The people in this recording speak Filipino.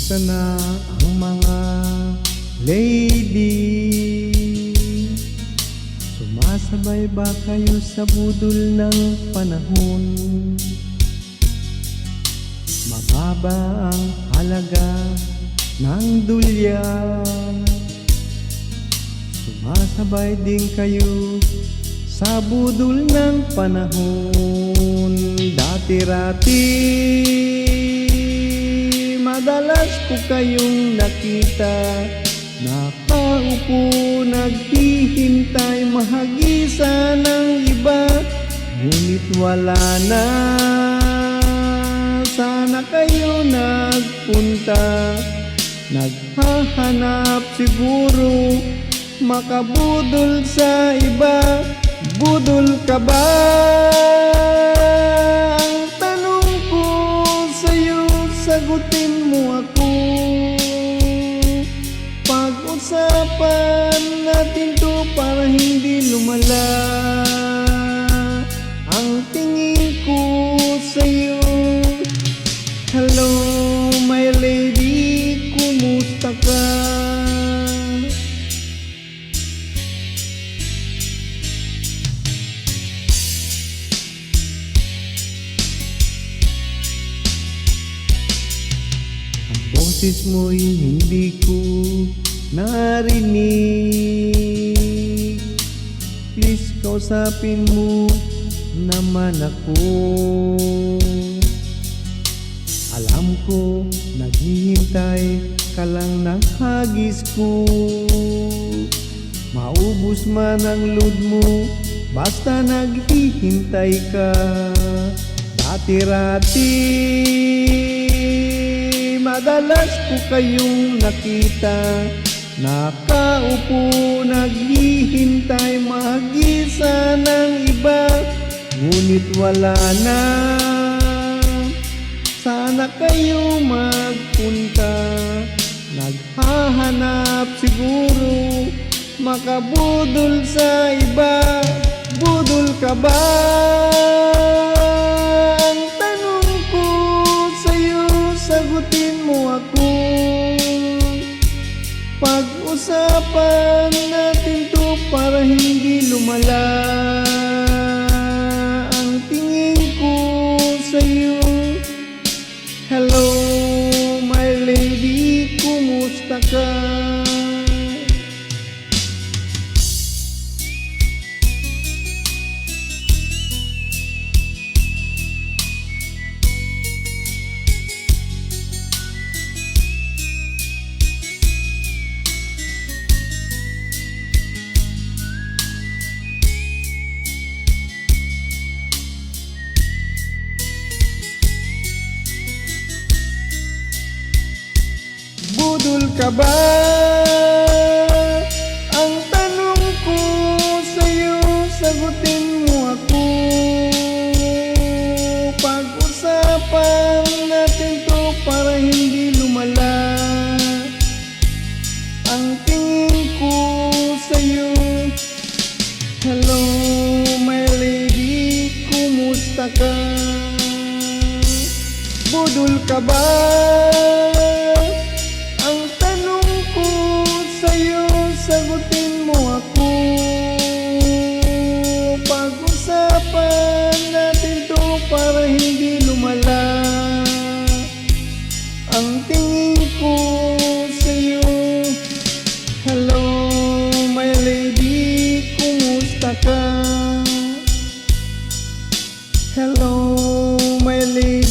Kumusta na ang mga lady? Sumasabay ba kayo sa budol ng panahon? Mababa ang halaga ng dulyan. Sumasabay din kayo sa budol ng panahon. Dati-rati madalas ko kayong nakita, nakaupo naghihintay mahagisa ng iba, ngunit wala na. Sana kayo nagpunta, naghahanap siguro makabudol sa iba. Budol ka ba? Ang tanong ko sa'yo, sagutin mo ako. Pag-usapan natin to para hindi lumala. Ang tingin ko sa'yo, hello my lady, kumusta ka? Boses mo'y hindi ko narinig. Please kausapin mo naman ako. Alam ko naghihintay ka lang ng hagis ko. Maubos man ang load mo basta naghihintay ka. Dati-rati madalas ko kayong nakita, nakaupo naghihintay mahagisa ng iba, ngunit wala na. Sana kayo magpunta, naghahanap siguro makabudol sa iba. Budol ka ba? Ang tanong ko sa'yo, sagutin mo ako. Pag-usapan natin to para hindi lumala. Ang tingin ko sa'yo, hello my lady, kumusta ka? Budol ka ba? Ang tanong ko sa'yo, sagutin mo ako. Pag-usapan natin to para hindi lumala. Ang tingin ko sa'yo, hello my lady, kumusta ka? Budol ka ba? Sagutin mo ako. Pag-usapan natin to para hindi lumala. Ang tingin ko sa'yo, hello my lady, kumusta ka? Hello my lady.